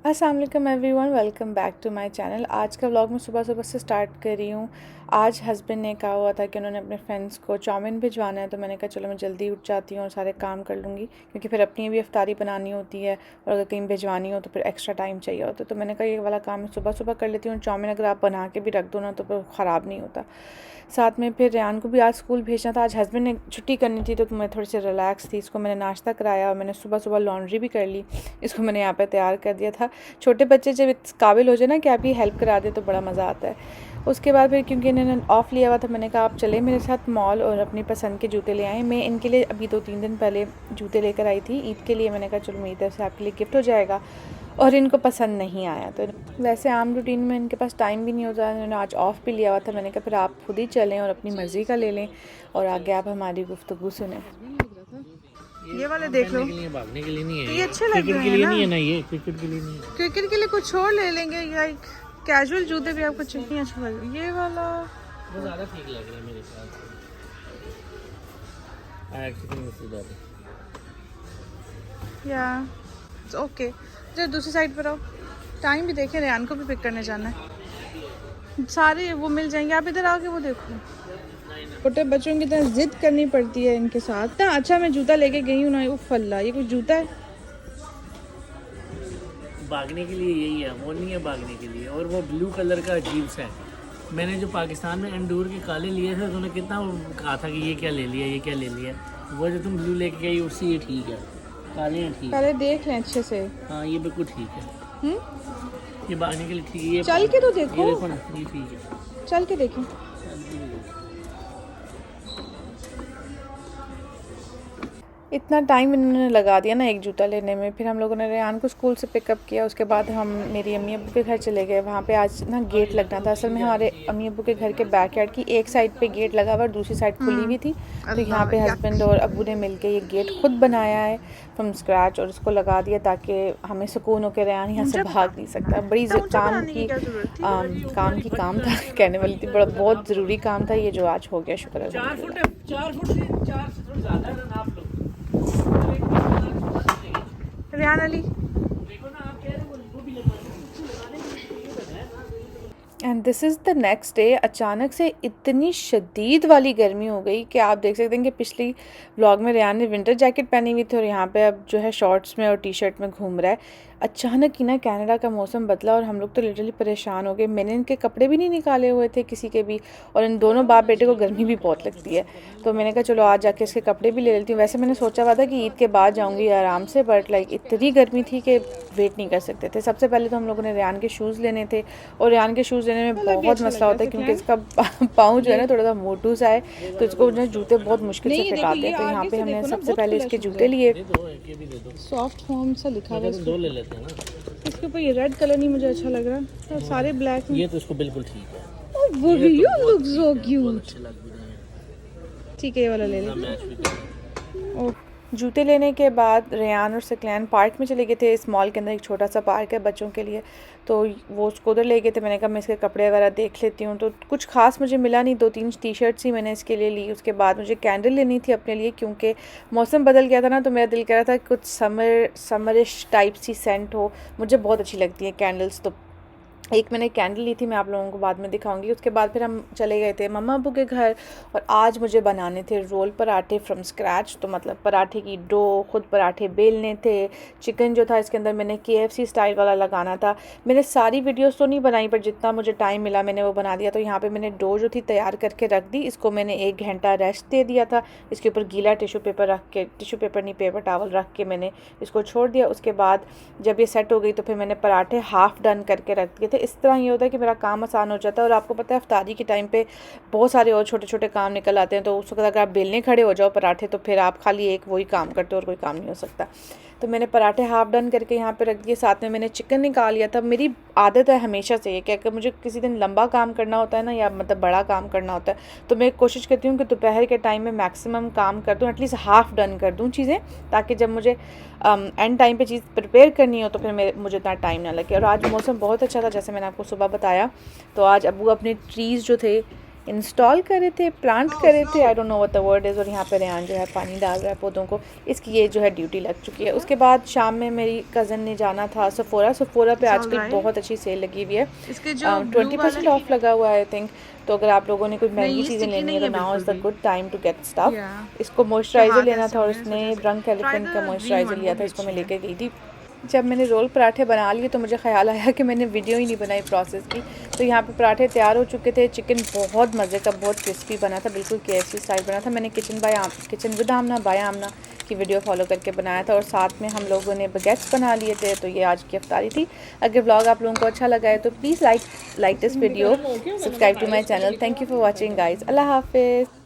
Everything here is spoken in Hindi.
अस्सलाम वालेकुम everyone, welcome back to my channel. आज का व्लॉग मैं सुबह सुबह से स्टार्ट कर रही हूँ। आज हस्बैंड ने कहा हुआ था कि उन्होंने अपने फ्रेंड्स को चाउमीन भिजवाना है, तो मैंने कहा चलो मैं जल्दी उठ जाती हूँ और सारे काम कर लूँगी, क्योंकि फिर अपनी भी इफ्तारी बनानी होती है और अगर कहीं भिजवानी हो तो फिर एक्स्ट्रा टाइम चाहिए होता है। तो मैंने कहा ये वाला काम मैं सुबह सुबह कर लेती हूँ। चाउमीन अगर आप बना के भी रख दो ना तो फिर ख़राब नहीं होता। साथ में फिर रेहान को भी आज स्कूल भेजना था। आज हस्बैंड ने छुट्टी करनी थी तो मैं थोड़ी सी रिलैक्स थी। इसको मैंने नाश्ता कराया और मैंने सुबह सुबह लॉन्ड्री भी कर ली। इसको मैंने यहाँ पे तैयार कर दिया था। छोटे बच्चे जब इस काबिल हो जाए ना कि आप ही हेल्प करा दे तो बड़ा मज़ा आता है। उसके बाद फिर क्योंकि इन्होंने ऑफ़ लिया हुआ था, मैंने कहा आप चले मेरे साथ मॉल और अपनी पसंद के जूते ले आएँ। मैं इनके लिए अभी 2-3 दिन पहले जूते लेकर आई थी ईद के लिए। मैंने कहा चलो मेरी तरफ से आपके लिए गिफ्ट हो जाएगा, और इनको पसंद नहीं आया। तो वैसे आम रूटीन में इनके पास टाइम भी नहीं होता। इन्होंने आज ऑफ़ भी लिया हुआ था। मैंने कहा फिर आप खुद ही चलें और अपनी मर्ज़ी का ले लें और आगे आप हमारी गुफ्तगू सुनें। ये वाले देख लो, के लिए भागने के लिए नहीं है, ये अच्छे लग रहे हैं ना। नहीं है ना, ये क्रिकेट के लिए नहीं है। क्रिकेट के लिए कुछ और ले लेंगे या कैजुअल जूते भी आपको चाहिए। अच्छा ये वाला वो ज़्यादा ठीक लग रहा है मेरे हिसाब से। या ओके। जब दूसरी साइड पर आओ, टाइम भी देखें, रेहान को भी पिक करने जाना है। सारे वो मिल जाएंगे। आप इधर आओगे, वो देखो छोटे बच्चों की तरह जिद करनी पड़ती है इनके साथ। इतना अच्छा मैं जूता लेके गई हूँ ना, उफ अल्लाह, ये कुछ जूता है। भागने के लिए यही है, वो नहीं है भागने के लिए। और वो ब्लू कलर का अजीब सा है। मैंने जो पाकिस्तान में एंडूर के काले लिए थे तो उन्होंने कितना कहा था कि ये क्या ले लिया, ये क्या ले लिया। वो जो तुम ब्लू लेके गई उससे ये ठीक है, काले हैं ठीक है। पहले देख लें अच्छे से। हाँ ये बिल्कुल ठीक है, ये भागने के लिए ठीक है। ये चल के तो देखो, ये देखो ना, ये ठीक है, चल के देखें। इतना टाइम इन्होंने लगा दिया ना एक जूता लेने में। फिर हम लोगों ने रेहान को स्कूल से पिकअप किया। उसके बाद हम मेरी अम्मी अब्बू के घर चले गए। वहाँ पे आज ना गेट लगना था। असल में हमारे अम्मी अब्बू के घर के बैकयार्ड की एक साइड पे गेट लगा हुआ और दूसरी साइड खुली हुई थी। तो यहाँ पे हस्बैंड और अब्बू ने मिलके ये गेट खुद बनाया है फ्रॉम स्क्रैच और उसको लगा दिया ताकि हमें सुकून होकर रेहान यहाँ से भाग नहीं सकता। बड़ी काम की काम था कहने वाली थी, बड़ा बहुत ज़रूरी काम था ये जो आज हो गया। शुक्र है। 4 फुट से थोड़ा ज़्यादा है ना आप लोग। Rehan Ali and this is the next day. अचानक से इतनी शदीद वाली गर्मी हो गई कि आप देख सकते हैं कि पिछली व्लॉग में रेहान ने विंटर जैकेट पहनी हुई थी और यहाँ पे अब जो है शॉर्ट्स में और टी शर्ट में घूम रहा है। अचानक ही ना कनाडा का मौसम बदला और हम लोग तो लिटरली परेशान हो गए। मैंने इनके कपड़े भी नहीं निकाले हुए थे किसी के भी, और इन दोनों बाप बेटे को गर्मी भी बहुत लगती है। तो मैंने कहा चलो आज जाके इसके कपड़े भी ले लेती हूँ। वैसे मैंने सोचा हुआ था कि ईद के बाद जाऊँगी आराम से, बट लाइक इतनी गर्मी थी कि वेट नहीं कर सकते थे। सबसे पहले तो हम लोगों ने रेहान के शूज़ लेने थे, और रेहान के शूज़ लेने में बहुत मसला होता है क्योंकि इसका पाँव जो है ना थोड़ा सा मोटू सा है, तो इसको जो जूते बहुत मुश्किल से फिट आते हैं। तो यहाँ पे हमने सबसे पहले इसके जूते लिए। सॉफ्ट फॉर्म सा लिखा हुआ है, दो ले लेते हैं ना। इसके ऊपर ये रेड कलर नहीं मुझे अच्छा लग रहा, तो सारे ब्लैक हैं। ये तो इसको बिल्कुल ठीक है। ओह वो यू लुक सो क्यूट। ठीक है ये वाला ले ले। ओह जूते लेने के बाद रेहान और सकलैन पार्क में चले गए थे। इस मॉल के अंदर एक छोटा सा पार्क है बच्चों के लिए, तो वो उसको उधर ले गए थे। मैंने कहा मैं इसके कपड़े वगैरह देख लेती हूँ, तो कुछ खास मुझे मिला नहीं। 2-3 टी शर्ट्स ही मैंने इसके लिए ली। उसके बाद मुझे कैंडल लेनी थी अपने लिए, क्योंकि मौसम बदल गया था ना, तो मेरा दिल कह रहा था कुछ समरिश टाइप सी सेंट हो। मुझे बहुत अच्छी लगती है कैंडल्स, तो एक मैंने कैंडल ली थी, मैं आप लोगों को बाद में दिखाऊंगी। उसके बाद फिर हम चले गए थे मम्मा अब्बू के घर, और आज मुझे बनाने थे रोल पराठे फ्रॉम स्क्रैच। तो मतलब पराठे की डो, खुद पराठे बेलने थे। चिकन जो था इसके अंदर मैंने KFC स्टाइल वाला लगाना था। मैंने सारी वीडियोस तो नहीं बनाई, पर जितना मुझे टाइम मिला मैंने वो बना दिया। तो यहाँ पर मैंने डो जो थी तैयार करके रख दी। इसको मैंने 1 घंटा रेस्ट दे दिया था। इसके ऊपर गीला टिश्यू पेपर रख के, टिश्यू पेपर नहीं पेपर टावल रख के मैंने इसको छोड़ दिया। उसके बाद जब ये सेट हो गई तो फिर मैंने पराठे हाफ़ डन करके रख दिए थे। इस तरह ये होता है कि मेरा काम आसान हो जाता है। और आपको पता है इफ्तारी के टाइम पे बहुत सारे और छोटे छोटे काम निकल आते हैं, तो उस वक्त अगर आप बेलने खड़े हो जाओ पराठे तो फिर आप खाली एक वही काम करते हो और कोई काम नहीं हो सकता। तो मैंने पराठे हाफ़ डन करके यहाँ पे रख दिए। साथ में मैंने चिकन निकाल लिया था। मेरी आदत है हमेशा से ये कि अगर मुझे किसी दिन लंबा काम करना होता है ना, या मतलब बड़ा काम करना होता है, तो मैं कोशिश करती हूँ कि दोपहर के टाइम में मैक्सिमम काम कर दूँ, एटलीस्ट हाफ़ डन कर दूँ चीज़ें, ताकि जब मुझे एंड टाइम पे चीज़ प्रिपेयर करनी हो तो फिर मुझे इतना टाइम ना लगे। और आज मौसम बहुत अच्छा था, जैसे मैंने आपको सुबह बताया। तो आज अब्बू अपने ट्रीज़ जो थे इंस्टॉल करे थे, प्लांट करे थे, I don't know what the word is. और यहाँ पे रेहान जो है पानी डाल रहा है पौधों को। इसकी ये जो है ड्यूटी लग चुकी है। उसके बाद शाम में मेरी कज़न ने जाना था सफोरा पे आजकल बहुत अच्छी सेल लगी हुई है, 20% ऑफ लगा हुआ है आई थिंक। तो अगर आप लोगों ने कोई महंगी चीज़ें लेनी है तो now is the good time to get stuff. इसको मॉइस्चराइज़र लेना था और उसने रंग एलिफेंट का मॉइस्चराइज़र लिया था, इसको मैं लेके गई थी। जब मैंने रोल पराठे बना लिए तो मुझे ख्याल आया कि मैंने वीडियो ही नहीं बनाई प्रोसेस की। तो यहाँ पे पराठे तैयार हो चुके थे। चिकन बहुत मज़े का, बहुत क्रिस्पी बना था, बिल्कुल KFC स्टाइल बना था। मैंने किचन विद आमना बाय आमना की वीडियो फॉलो करके बनाया था। और साथ में हम लोगों ने बगेट्स बना लिए थे। तो ये आज की इफ्तारी थी। अगर ब्लॉग आप लोगों को अच्छा लगा है तो please like this video, subscribe to my channel. Thank you for watching guys. अल्लाह हाफिज़।